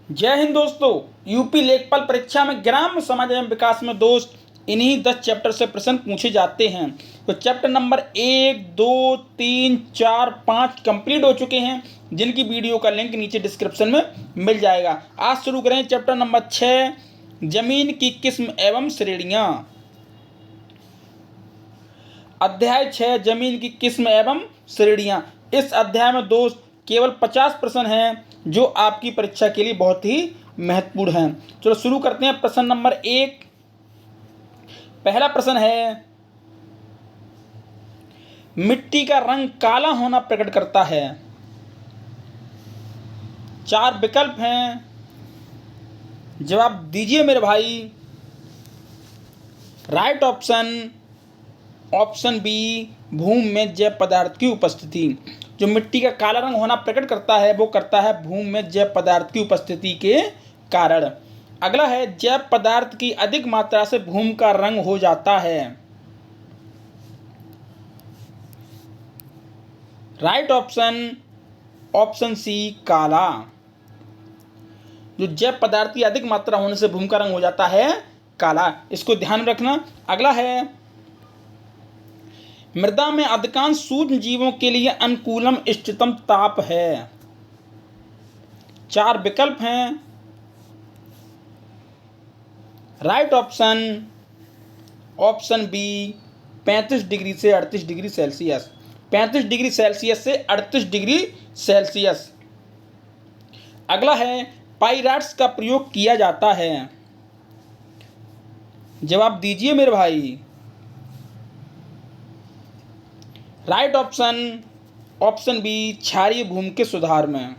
जय हिंद दोस्तों। यूपी लेखपाल परीक्षा में ग्राम समाज एवं विकास में दोस्त इन्हीं 10 चैप्टर से प्रश्न पूछे जाते हैं। तो चैप्टर नंबर 1, 2, 3, 4, 5 कंप्लीट हो चुके हैं, जिनकी वीडियो का लिंक नीचे डिस्क्रिप्शन में मिल जाएगा। आज शुरू करें चैप्टर नंबर 6, जमीन की किस्म एवं श्रेणियां। अध्याय 6, जमीन की किस्म एवं श्रेणियां। इस अध्याय में दोस्त केवल 50 प्रश्न हैं, जो आपकी परीक्षा के लिए बहुत ही महत्वपूर्ण हैं। चलो शुरू करते हैं। प्रश्न नंबर 1, पहला प्रश्न है, मिट्टी का रंग काला होना प्रकट करता है। 4 विकल्प हैं, जवाब दीजिए मेरे भाई। राइट ऑप्शन, ऑप्शन बी, भूमि में जैव पदार्थ की उपस्थिति। जो मिट्टी का काला रंग होना प्रकट करता है वो करता है भूमि में जैव पदार्थ की उपस्थिति के कारण। अगला है, जैव पदार्थ की अधिक मात्रा से भूमि का रंग हो जाता है। राइट ऑप्शन, ऑप्शन सी, काला। जो जैव पदार्थ की अधिक मात्रा होने से भूमि का रंग हो जाता है काला, इसको ध्यान में रखना। अगला है, मृदा में अधिकांश सूक्ष्म जीवों के लिए अनुकूलम इष्टतम ताप है। 4 विकल्प हैं। Right option, option B, 35 degree से 38 डिग्री सेल्सियस। 35 डिग्री सेल्सियस से 38 डिग्री सेल्सियस। अगला है, पाइराइट्स का प्रयोग किया जाता है। जवाब दीजिए मेरे भाई। राइट ऑप्शन, ऑप्शन बी, क्षारीय भूमि के सुधार में।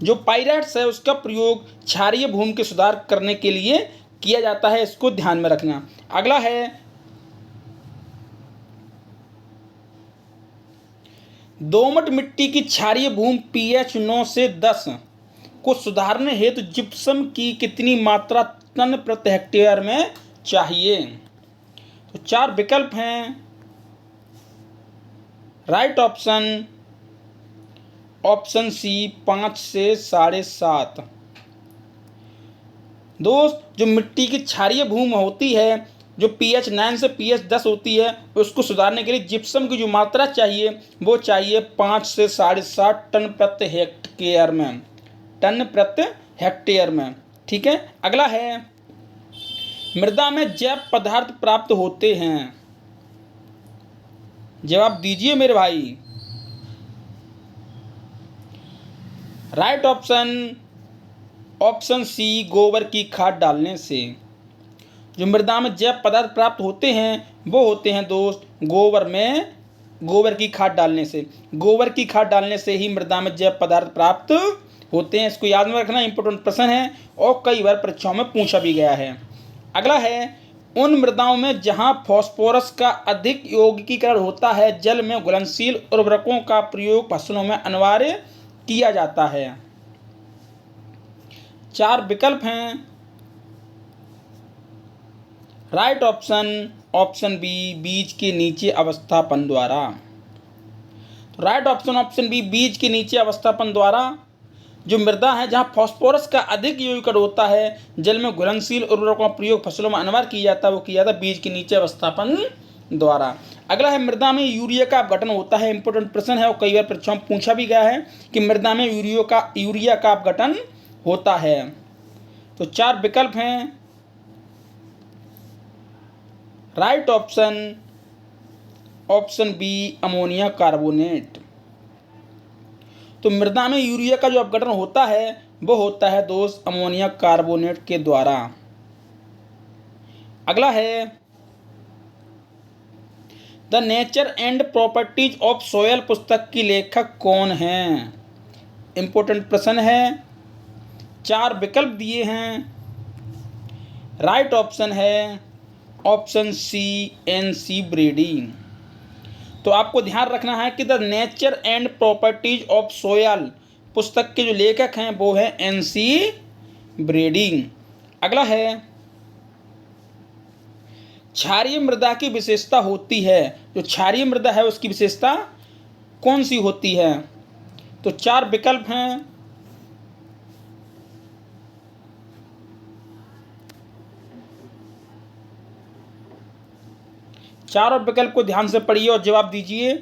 जो पाइराइट्स है उसका प्रयोग क्षारीय भूमि के सुधार करने के लिए किया जाता है, इसको ध्यान में रखना। अगला है, दोमट मिट्टी की क्षारीय भूमि pH 9 से 10 को सुधारने हेतु जिप्सम की कितनी मात्रा टन प्रति हेक्टेयर में चाहिए। तो 4 विकल्प हैं। राइट ऑप्शन, ऑप्शन सी, 5 से 7.5। दोस्त, जो मिट्टी की क्षारीय भूमि होती है, जो pH 9 से pH 10 होती है, उसको सुधारने के लिए जिप्सम की जो मात्रा चाहिए वो चाहिए 5 से 7.5 टन प्रति हेक्टेयर में। टन प्रति हेक्टेयर में, ठीक है। अगला है, मृदा में जैव पदार्थ प्राप्त होते हैं। जवाब दीजिए मेरे भाई। राइट ऑप्शन, ऑप्शन सी, गोबर की खाद डालने से। जो मृदा में जैव पदार्थ प्राप्त होते हैं वो होते हैं दोस्त गोबर की खाद डालने से। गोबर की खाद डालने से ही मृदा में जैव पदार्थ प्राप्त होते हैं, इसको याद में रखना। इंपॉर्टेंट प्रश्न है और कई बार परीक्षाओं में पूछा भी गया है। अगला है, उन मृदाओं में जहां फास्फोरस का अधिक यौगिकीकरण होता है, जल में घुलनशील उर्वरकों का प्रयोग फसलों में अनिवार्य किया जाता है। 4 विकल्प हैं। राइट ऑप्शन, ऑप्शन बी, बीज के नीचे अवस्थापन द्वारा। तो राइट ऑप्शन, ऑप्शन बी, बीज के नीचे अवस्थापन द्वारा। जो मृदा है जहाँ फास्फोरस का अधिक यौगिकीकरण होता है, जल में घुलनशील उर्वरकों का प्रयोग फसलों में अनिवार्य किया जाता है, वो किया जाता है बीज के नीचे अवस्थापन द्वारा। अगला है, मृदा में यूरिया का अपघटन होता है। इंपॉर्टेंट प्रश्न है और कई बार परीक्षाओं में पूछा भी गया है कि मृदा में यूरिया का अपघटन होता है। तो 4 विकल्प हैं। Right option, option B, ammonia carbonate. तो मृदा में यूरिया का जो अपघटन होता है वो होता है दोस्त अमोनिया कार्बोनेट के द्वारा। अगला है, the nature and properties of soil पुस्तक की लेखक कौन है। इंपॉर्टेंट प्रश्न है। 4 विकल्प दिए हैं। राइट ऑप्शन है, ऑप्शन सी, NC ब्रेडी। तो आपको ध्यान रखना है कि the nature and properties of soil पुस्तक के जो लेखक हैं वो है NC ब्रेडी। अगला है, क्षारीय मृदा की विशेषता होती है। जो क्षारीय मृदा है उसकी विशेषता कौन सी होती है। तो 4 विकल्प हैं। चारों विकल्प को ध्यान से पढ़िए और जवाब दीजिए।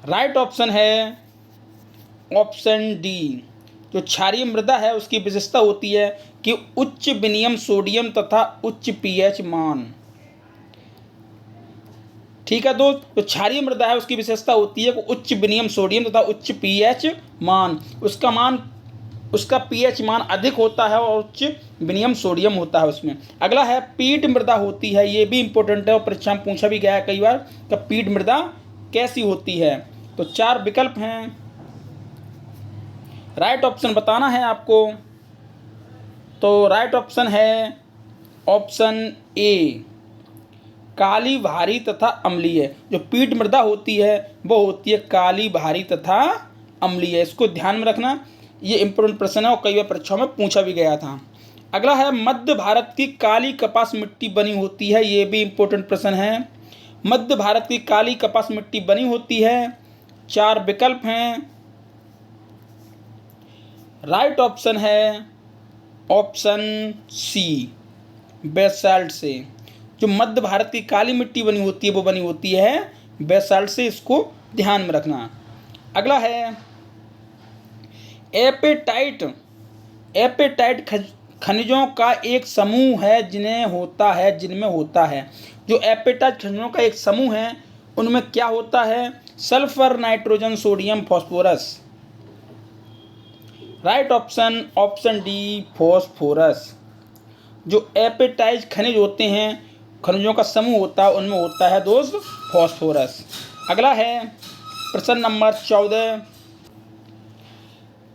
राइट ऑप्शन है ऑप्शन डी। जो क्षारीय मृदा है उसकी विशेषता होती है कि उच्च विनिमय सोडियम तथा उच्च पीएच मान। ठीक है दोस्त, तो क्षारीय मृदा है उसकी विशेषता होती है कि उच्च विनिमय सोडियम तथा उच्च पीएच मान, उसका पीएच मान अधिक होता है और उच्च विनिमय सोडियम होता है उसमें। अगला है पीट मृदा होती है, ये भी इंपॉर्टेंट है और परीक्षा में पूछा भी गया है कई बार कि पीट मृदा कैसी होती है। तो 4 विकल्प हैं, राइट ऑप्शन बताना है आपको। तो राइट ऑप्शन है ऑप्शन ए, काली भारी तथा अम्लीय। जो पीट मृदा होती है वो होती है काली भारी तथा अम्लीय, इसको ध्यान में रखना, ये इंपॉर्टेंट प्रश्न है और कई बार परीक्षाओं में पूछा भी गया था। अगला है मध्य भारत की काली कपास मिट्टी बनी होती है, ये भी इंपॉर्टेंट प्रश्न है। मध्य भारत की काली कपास मिट्टी बनी होती है। 4 विकल्प हैं, राइट ऑप्शन है ऑप्शन सी, बेसाल्ट से। जो मध्य भारत की काली मिट्टी बनी होती है वो बनी होती है बेसाल्ट से, इसको ध्यान में रखना। अगला है एपेटाइट। एपेटाइट खनिजों का एक समूह है जिनमें होता है। जो एपेटाइट खनिजों का एक समूह है उनमें क्या होता है? Sulphur, nitrogen, sodium, phosphorus. Right option option D, phosphorus. जो एपेटाइट खनिज होते हैं, खनिजों का समूह होता है, उनमें होता है दोस्त फास्फोरस। अगला है प्रश्न नंबर 14,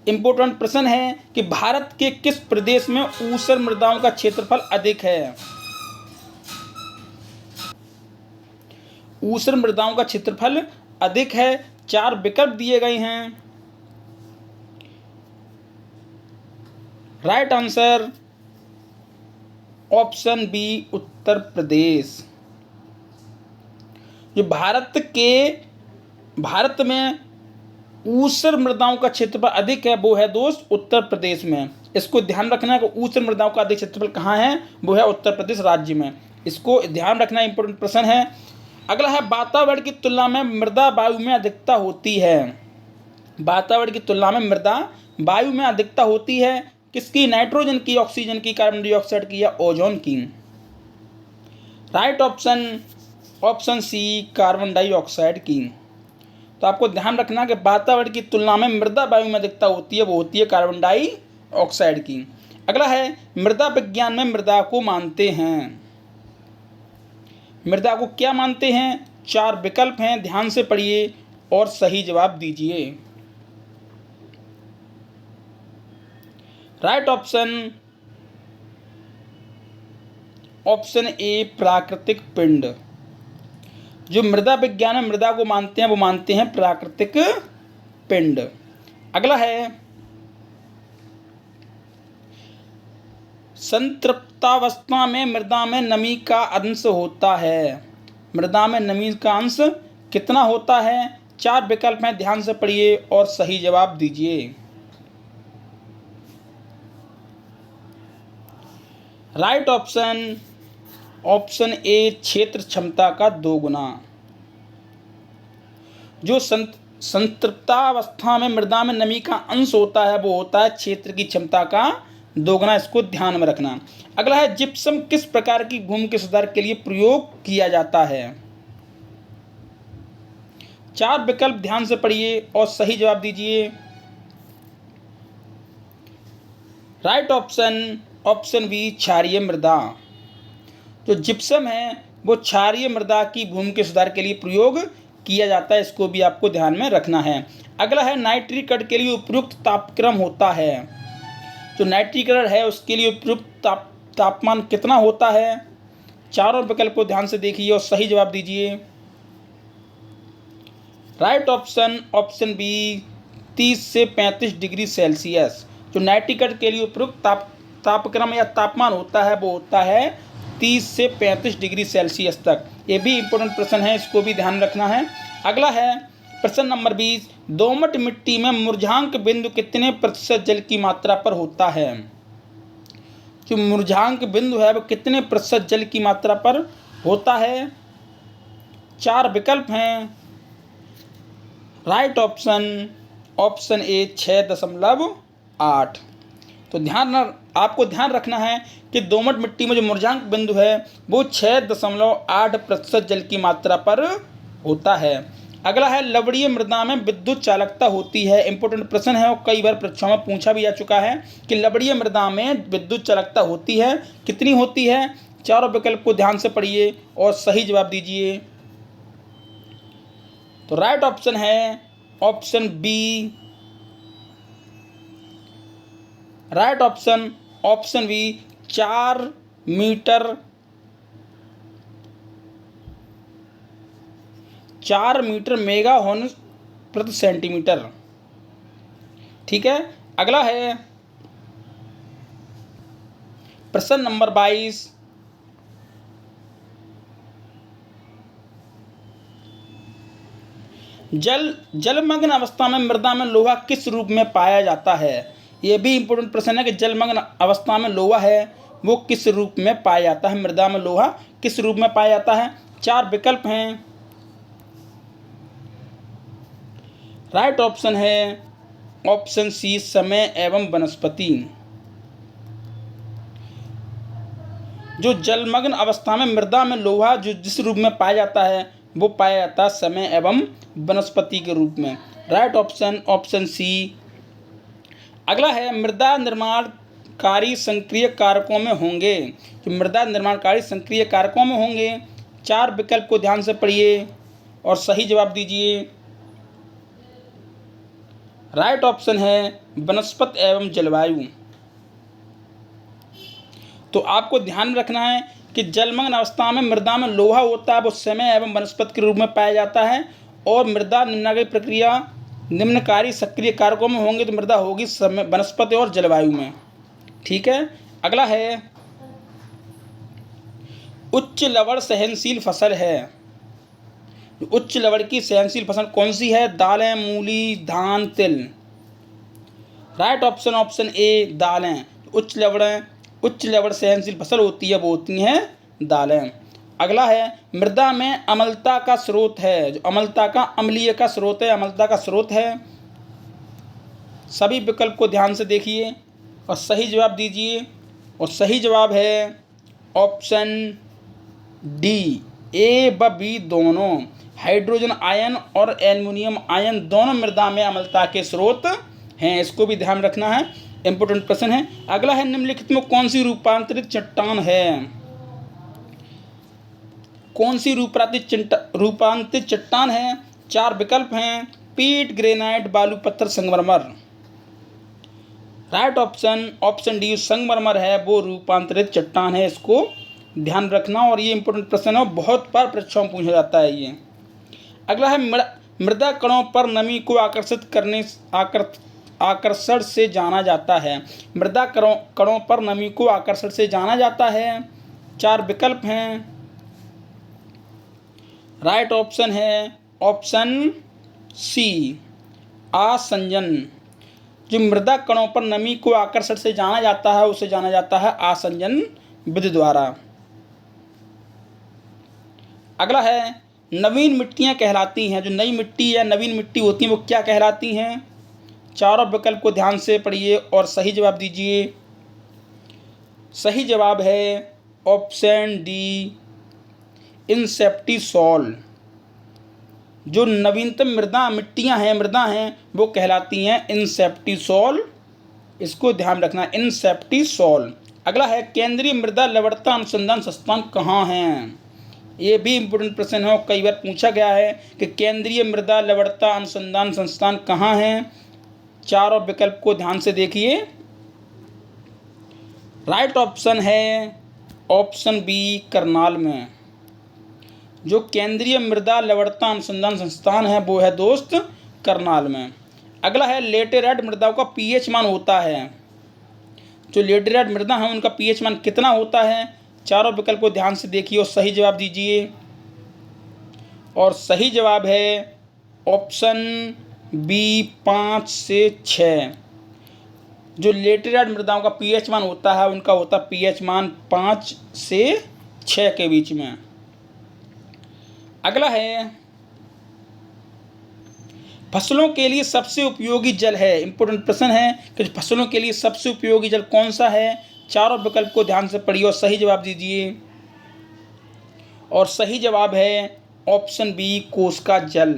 इंपॉर्टेंट प्रश्न है कि भारत के किस प्रदेश में ऊसर मृदाओं का क्षेत्रफल अधिक है? ऊसर मृदाओं का क्षेत्रफल अधिक है। 4 विकल्प दिए गए हैं, right answer option B, Uttar Pradesh. जो भारत में ऊसर मृदाओं का क्षेत्रफल अधिक है वो है दोस्त उत्तर प्रदेश में। इसको ध्यान रखना है कि ऊसर मृदाओं का अधिक क्षेत्रफल कहाँ है, वो है उत्तर प्रदेश राज्य में। इसको ध्यान रखना, इंपॉर्टेंट प्रश्न है। अगला है वातावरण की तुलना में मृदा वायु में अधिकता होती है। वातावरण की तुलना में मृदा वायु में अधिकता होती है किसकी? नाइट्रोजन की, ऑक्सीजन की, कार्बन डाइऑक्साइड की या ओजोन की। Right option option C, carbon dioxide की। तो आपको ध्यान रखना कि वातावरण की तुलना में मृदा वायु में अधिकता होती है, वो होती है कार्बन डाइऑक्साइड की। अगला है मृदा विज्ञान में मृदा को मानते हैं। मृदा को क्या मानते हैं? 4 विकल्प हैं, ध्यान से पढ़िए और सही जवाब दीजिए। राइट ऑप्शन ऑप्शन ए, प्राकृतिक पिंड। जो मृदा विज्ञान में मृदा को मानते हैं वो मानते हैं प्राकृतिक पिंड। अगला है संतृप्तावस्था में मृदा में नमी का अंश होता है। मृदा में नमी का अंश कितना होता है? 4 विकल्प हैं, ध्यान से पढ़िए और सही जवाब दीजिए। राइट ऑप्शन ऑप्शन ए, क्षेत्र क्षमता का 2 गुना। जो संतृप्तावस्था में मृदा में नमी का अंश होता है वो होता है क्षेत्र की क्षमता का 2 गुना, इसको ध्यान में रखना। अगला है जिप्सम किस प्रकार की भूमि के सुधार के लिए प्रयोग किया जाता है? 4 विकल्प ध्यान से पढ़िए और सही जवाब दीजिए। राइट ऑप्शन ऑप्शन बी, क्षारीय मृदा। जो जिप्सम है वो क्षारीय मृदा की भूमि के सुधार के लिए प्रयोग किया जाता है, इसको भी आपको ध्यान में रखना है। अगला है नाइट्रीकरण के लिए उपयुक्त तापक्रम होता है। जो नाइट्रीकरण है उसके लिए उपयुक्त तापमान कितना होता है? 4 विकल्प को ध्यान से देखिए और सही जवाब दीजिए। राइट ऑप्शन ऑप्शन बी, 30 से 35 डिग्री सेल्सियस। जो नाइट्रीकरण के लिए उपयुक्त तापक्रम या तापमान होता है वो होता है 30 से 35 डिग्री सेल्सियस तक। ये भी इंपॉर्टेंट प्रश्न है, इसको भी ध्यान रखना है। अगला है प्रश्न नंबर 20, दोमट मिट्टी में मूर्धांक बिंदु कितने प्रतिशत जल की मात्रा पर होता है? जो मूर्धांक बिंदु है वो कितने प्रतिशत जल की मात्रा पर होता है। 4 विकल्प हैं। Right option A 6.8। तो आपको ध्यान रखना है कि दोमट मिट्टी में जो मूर्जांक बिंदु है वो 6.8% जल की मात्रा पर होता है। अगला है लवणीय मृदा में विद्युत चालकता होती है। इंपॉर्टेंट प्रश्न है और कई बार परीक्षाओं में पूछा भी जा चुका है कि लवणीय मृदा में विद्युत चालकता होती है, कितनी होती है। चारों विकल्प को ध्यान से पढ़िए और सही जवाब दीजिए। तो राइट ऑप्शन है option B. Right option B 4 meter mega ohm प्रति सेंटीमीटर। ठीक है। अगला है प्रश्न नंबर 22। जलमग्न अवस्था में मृदा में लोहा किस रूप में पाया जाता है। यह भी इंपॉर्टेंट प्रश्न है कि जलमग्न अवस्था में लोहा है वो किस रूप में पाया जाता है, मृदा में लोहा किस रूप में पाया जाता है। 4 विकल्प हैं। राइट ऑप्शन है ऑप्शन सी समय एवं वनस्पति। जो जलमग्न अवस्था में मृदा में लोहा जो जिस रूप में पाया जाता है वो पाया जाता है समय एवं वनस्पति के रूप में। Right option C. अगला है मृदा निर्माणकारी सक्रिय कारकों में होंगे। जो मृदा निर्माणकारी सक्रिय कारकों में होंगे, 4 विकल्प को ध्यान से पढ़िए और सही जवाब दीजिए। राइट ऑप्शन है वनस्पति एवं जलवायु। तो आपको ध्यान में रखना है कि जलमग्न अवस्था में मृदा में लोहा होता है वो समय एवं वनस्पति के रूप में पाया जाता है, और मृदा निम्नकारी सक्रिय कारकों में होंगे तो मृदा होगी समय वनस्पति और जलवायु में। ठीक है। अगला है उच्च लवण सहनशील फसल है। उच्च लवण की सहनशील फसल कौन सी है। दालें, मूली, धान, तिल। राइट ऑप्शन ए दालें। उच्च लवण सहनशील फसल होती है वो होती हैं दालें। अगला है मृदा में अम्लता का स्रोत है। जो अम्लता का अम्लीय का स्रोत है, अम्लता का स्रोत है। सभी विकल्प को ध्यान से देखिए और सही जवाब दीजिए। और सही जवाब है ऑप्शन डी, ए व बी दोनों। हाइड्रोजन आयन और एल्युमिनियम आयन दोनों मृदा में अम्लता के स्रोत हैं। इसको भी ध्यान रखना है, इंपोर्टेंट प्रश्न है। अगला है निम्नलिखित में कौन सी रूपांतरित चट्टान है। कौन सी रूपांतरित चट्टान है। 4 विकल्प हैं। पीट, ग्रेनाइट, बालू पत्थर, संगमरमर। राइट ऑप्शन डी संगमरमर है वो रूपांतरित चट्टान है। इसको ध्यान रखना और ये इंपोर्टेंट प्रश्न है, बहुत बार परीक्षाओं में पूछा जाता है ये। अगला है मृदा कणों पर नमी को आकर्षण से जाना जाता है। मृदा कणों पर नमी को आकर्षण से जाना जाता है। 4 विकल्प हैं। राइट ऑप्शन है ऑप्शन सी आसंजन। जो मृदा कणों पर नमी को आकर्षण से जाना जाता है उसे जाना जाता है आसंजन विधि द्वारा। अगला है नवीन मिट्टियां कहलाती हैं। जो नई मिट्टी या नवीन मिट्टी होती है वो क्या कहलाती हैं। चारों विकल्प को ध्यान से पढ़िए और सही जवाब दीजिए। सही जवाब है ऑप्शन डी इंसेप्टिसॉल। जो नवीनतम मृदा हैं वो कहलाती हैं इंसेप्टिसॉल। इसको ध्यान रखना, इंसेप्टिसॉल। अगला है केंद्रीय मृदा लवणता अनुसंधान संस्थान कहाँ है। ये भी इंपोर्टेंट प्रश्न है और कई बार पूछा गया है कि केंद्रीय मृदा लवणता अनुसंधान संस्थान कहाँ है। चारों विकल्प को ध्यान से देखिए। राइट ऑप्शन है ऑप्शन बी करनाल में। जो केंद्रीय मृदा लवणता अनुसंधान संस्थान है वो है दोस्त करनाल में। अगला है लेटेराइट मृदाओं का पीएच मान होता है। जो लेटेराइट मृदा है उनका पीएच मान कितना होता है। चारों विकल्प को ध्यान से देखिए और सही जवाब दीजिए। और सही जवाब है ऑप्शन बी 5 से 6। जो लेटेराइट मृदाओं का पीएच मान होता है उनका होता है पीएच मान 5 से 6 के बीच में। अगला है फसलों के लिए सबसे उपयोगी जल है। इंपॉर्टेंट प्रश्न है कि फसलों के लिए सबसे उपयोगी जल कौन सा है। चारों विकल्प को ध्यान से पढ़िए और सही जवाब दीजिए। और सही जवाब है ऑप्शन बी, कोस का जल।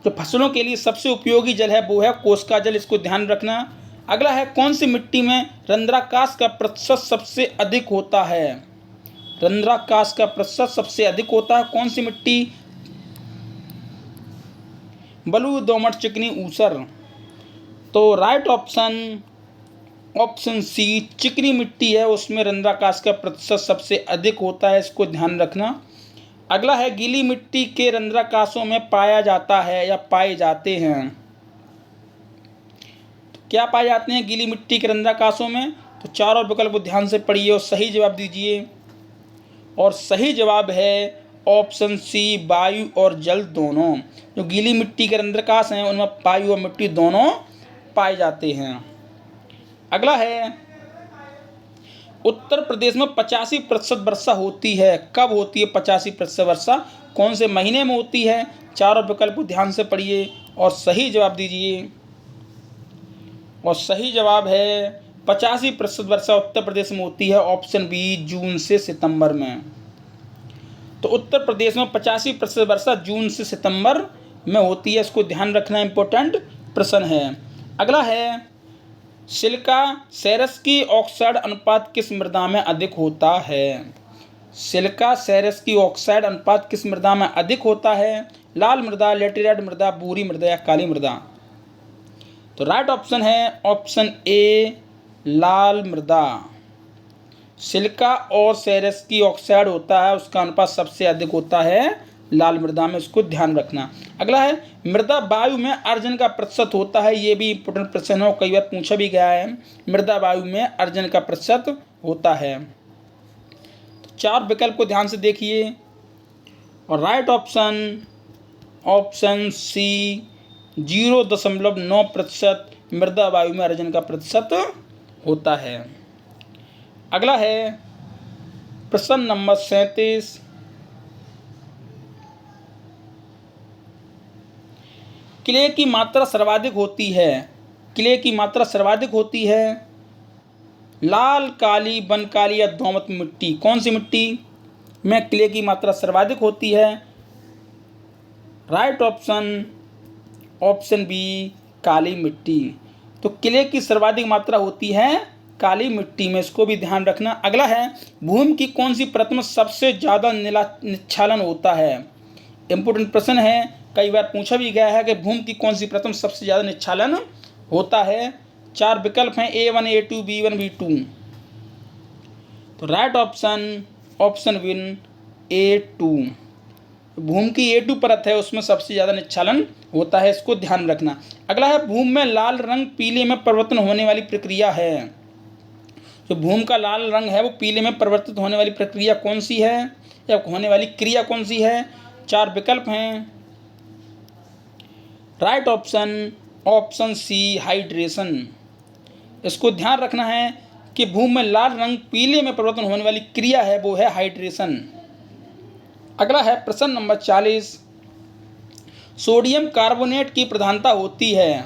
जो फसलों के लिए सबसे उपयोगी जल है वो है कोस का जल, इसको ध्यान रखना। अगला है कौन सी मिट्टी में रंध्राकाश का प्रतिशत सबसे अधिक होता है। रंध्राकाश का प्रतिशत सबसे अधिक होता है कौन सी मिट्टी। बलुई, दोमट, चिकनी, ऊसर। तो राइट ऑप्शन ऑप्शन सी, चिकनी मिट्टी है उसमें रंध्राकाश का प्रतिशत सबसे अधिक होता है, इसको ध्यान रखना। अगला है गीली मिट्टी के रंध्राकाशों में पाया जाता है या पाए जाते हैं। तो क्या पाए जाते हैं गीली मिट्टी के रंध्राकाशों में। तो चारों विकल्प ध्यान से पढ़िए और सही जवाब दीजिए। और सही जवाब है ऑप्शन सी, वायु और जल दोनों। जो गीली मिट्टी के रंध्राकाश हैं उनमें वायु और मिट्टी दोनों पाए जाते हैं। अगला है उत्तर प्रदेश में 85% वर्षा होती है। कब होती है 85% वर्षा, कौन से महीने में होती है। चारों विकल्प ध्यान से पढ़िए और सही जवाब दीजिए। और सही जवाब है 85% वर्षा उत्तर प्रदेश में होती है, ऑप्शन बी, जून से सितंबर में। तो उत्तर प्रदेश में 85% वर्षा जून से सितंबर में होती है, इसको ध्यान रखना, इंपॉर्टेंट प्रश्न है। अगला है सिलिका सेरस की ऑक्साइड अनुपात किस मृदा में अधिक होता है। सिलिका सेरस की ऑक्साइड अनुपात किस मृदा में अधिक होता है। लाल मृदा, लेटेराइट मृदा, भूरी मृदा या काली मृदा। तो राइट ऑप्शन है ऑप्शन ए, लाल मृदा। सिलिका और सेरस की ऑक्साइड होता है उसका अनुपात सबसे अधिक होता है लाल मृदा में, इसको ध्यान रखना। अगला है मृदा वायु में अर्जन का प्रतिशत होता है। ये भी इंपॉर्टेंट प्रश्न है और कई बार पूछा भी गया है। मृदा वायु में अर्जन का प्रतिशत होता है। तो चार विकल्प को ध्यान से देखिए और राइट ऑप्शन ऑप्शन सी, 0.9% मृदा वायु में अर्जन का प्रतिशत होता है। अगला है प्रश्न नंबर 37। क्ले की मात्रा सर्वाधिक होती है। क्ले की मात्रा सर्वाधिक होती है लाल, काली, बनकाली या दोमट मिट्टी। कौन सी मिट्टी में क्ले की मात्रा सर्वाधिक होती है। राइट ऑप्शन ऑप्शन बी, काली मिट्टी। तो क्ले की सर्वाधिक मात्रा होती है काली मिट्टी में, इसको भी ध्यान रखना। अगला है भूमि की कौन सी परत में सबसे ज़्यादा निच्छालन होता है। इंपोर्टेंट प्रश्न है, कई बार पूछा भी गया है कि भूमि की कौन सी परत में सबसे ज़्यादा निच्छालन होता है। चार विकल्प हैं A1, A2, B1, B2। तो right option option win A2। भूमि की A2 परत है उसमें सबसे ज़्यादा निच्छालन होता है, इसको ध्यान रखना। अगला है भूमि में लाल रंग पीले में परिवर्तन होने वाली प्रक्रिया है। जो भूमि का लाल रंग है वो पीले में परिवर्तित होने वाली प्रक्रिया कौन सी है या होने वाली क्रिया कौन सी है। चार विकल्प हैं। Right option option C, hydration. इसको ध्यान रखना है कि भूमि में लाल रंग पीले में परिवर्तन होने वाली क्रिया है वो है हाइड्रेशन। अगला है प्रश्न नंबर 40। सोडियम कार्बोनेट की प्रधानता होती है।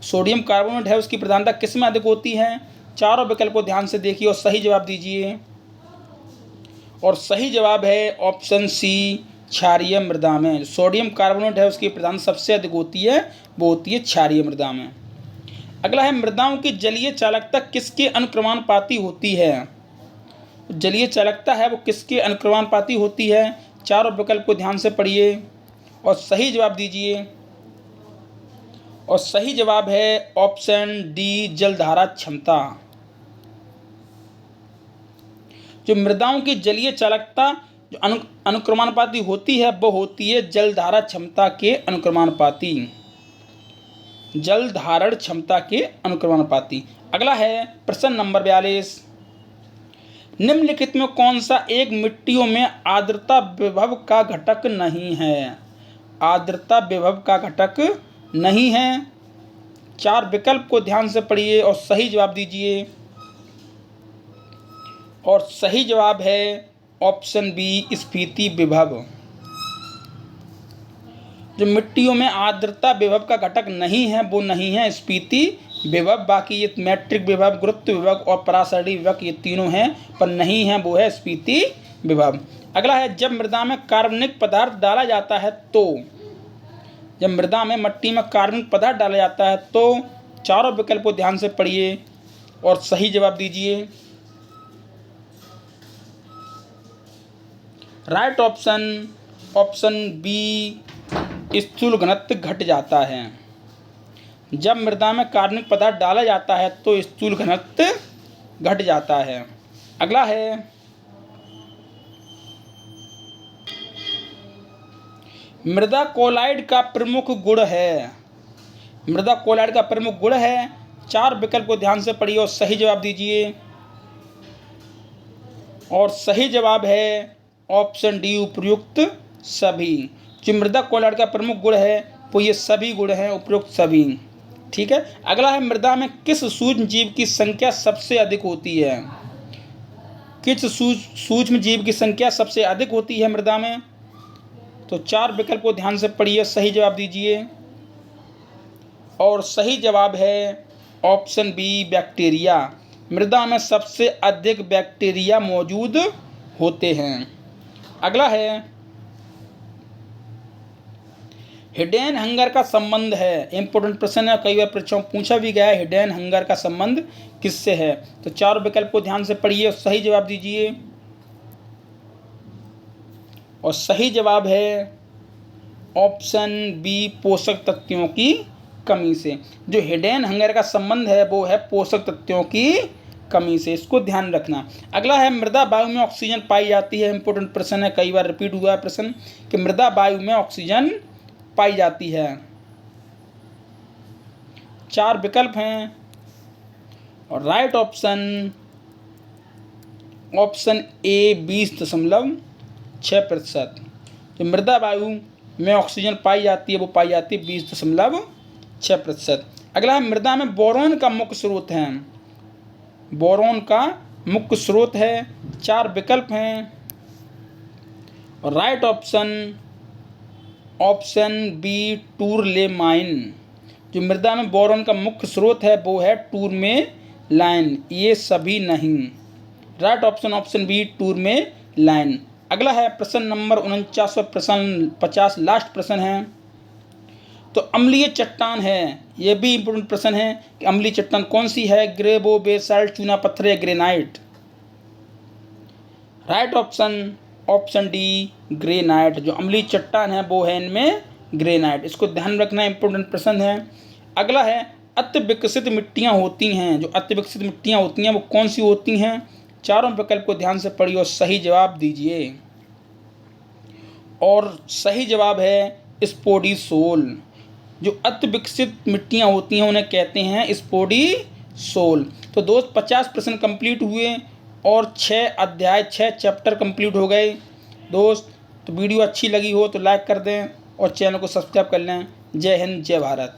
सोडियम कार्बोनेट है उसकी प्रधानता किस में अधिक होती है। चारों विकल्प को ध्यान से देखिए और सही जवाब दीजिए। और सही जवाब है ऑप्शन सी, क्षारीय मृदा में। सोडियम कार्बोनेट है उसकी प्रधानता सबसे अधिक होती है, वो होती है क्षारीय मृदा में। अगला है मृदाओं की जलीय चालकता किसके अनुक्रमानुपाती होती है। जलीय चालकता है वो किसके अनुक्रमानुपाती होती है। चारों विकल्प को ध्यान से पढ़िए और सही जवाब दीजिए। और सही जवाब है ऑप्शन डी, जलधारा क्षमता। जो मृदाओं की जलीय चालकता जो अनुक्रमानुपाती होती है वो होती है जलधारा क्षमता के अनुक्रमानुपाती, जल धारण क्षमता के अनुक्रमानुपाती। अगला है प्रश्न नंबर 42। निम्नलिखित में कौन सा एक मिट्टियों में आर्द्रता विभव का घटक नहीं है। आर्द्रता विभव का घटक नहीं है। चार विकल्प को ध्यान से पढ़िए और सही जवाब दीजिए। और सही जवाब है ऑप्शन बी स्फीति विभव। जो मिट्टियों में आर्द्रता विभव का घटक नहीं है वो नहीं है स्फीति विभव। बाकी ये मैट्रिक विभव, गुरुत्व विभव और परासरणी विभव ये तीनों हैं, पर नहीं है वो है स्फीति विभव। अगला है जब मृदा में कार्बनिक पदार्थ डाला जाता है तो, जब मृदा में मट्टी में कार्बनिक पदार्थ डाला जाता है तो चारों विकल्प को ध्यान से पढ़िए और सही जवाब दीजिए। राइट ऑप्शन, ऑप्शन बी स्थूल घनत्व घट जाता है। जब मृदा में कार्बनिक पदार्थ डाला जाता है तो स्थूल घनत्व घट जाता है। अगला है मृदा कोलाइड का प्रमुख गुण है। मृदा कोलाइड का प्रमुख गुण है, चार विकल्प को ध्यान से पढ़िए और सही जवाब दीजिए। और सही जवाब है ऑप्शन डी उपर्युक्त सभी। जो मृदा कोलाइड का प्रमुख गुण है वो ये सभी गुण हैं, उपयुक्त सभी। ठीक है। अगला है मृदा में किस सूक्ष्म जीव की संख्या सबसे अधिक होती है। किस सूक्ष्म जीव की संख्या सबसे अधिक होती है मृदा में? तो चार विकल्प को ध्यान से पढ़िए, सही जवाब दीजिए। और सही जवाब है ऑप्शन बी बैक्टीरिया। मृदा में सबसे अधिक बैक्टीरिया मौजूद होते हैं। अगला है हिडन हंगर का संबंध है। इंपोर्टेंट प्रश्न है, कई बार परीक्षाओं में पूछा भी गया है हिडन हंगर का संबंध किससे है। तो चार विकल्प को ध्यान से पढ़िए और सही जवाब दीजिए। और सही जवाब है ऑप्शन बी पोषक तत्वों की कमी से। जो हिडन हंगर का संबंध है वो है पोषक तत्वों की कमी से, इसको ध्यान रखना। अगला है मृदा वायु में ऑक्सीजन पाई जाती है। इंपोर्टेंट प्रश्न है, कई बार रिपीट हुआ है प्रश्न कि मृदा वायु में ऑक्सीजन पाई जाती है। चार विकल्प हैं और राइट ऑप्शन ऑप्शन ए 20.6%। जो मृदा वायु में ऑक्सीजन पाई जाती है वो पाई जाती है 20.6%। अगला है मृदा में बोरोन का मुख्य स्रोत है। बोरोन का मुख्य स्रोत है, चार विकल्प हैं और राइट ऑप्शन ऑप्शन बी टूरलेमाइन। जो मृदा में बोरोन का मुख्य स्रोत है वो है टूरमेलाइन, ये सभी नहीं। Right option option B tourmaline. अगला है प्रश्न नंबर 49, प्रश्न 50 लास्ट प्रश्न है। तो अम्लीय चट्टान है, ये भी इंपोर्टेंट प्रश्न है कि अम्लीय चट्टान कौन सी है, ग्रेवो, बेसाल्ट, चूना पत्थर या granite. Right option option D granite. जो अम्लीय चट्टान है वो है इनमें ग्रेनाइट, इसको ध्यान रखना, इंपोर्टेंट प्रश्न है। अगला है अति विकसित मिट्टियाँ होती हैं। जो अति विकसित मिट्टियाँ होती हैं वो कौन सी होती हैं? चारों विकल्प को ध्यान से पढ़िए और सही जवाब दीजिए। और सही जवाब है स्पोडीसोल। जो अति विकसित मिट्टियाँ होती हैं उन्हें कहते हैं स्पोडीसोल। तो दोस्त 50 प्रश्न कंप्लीट हुए और 6 अध्याय 6 चैप्टर कंप्लीट हो गए। दोस्त तो वीडियो अच्छी लगी हो तो लाइक कर दें और चैनल को सब्सक्राइब कर लें। जय हिंद, जय भारत।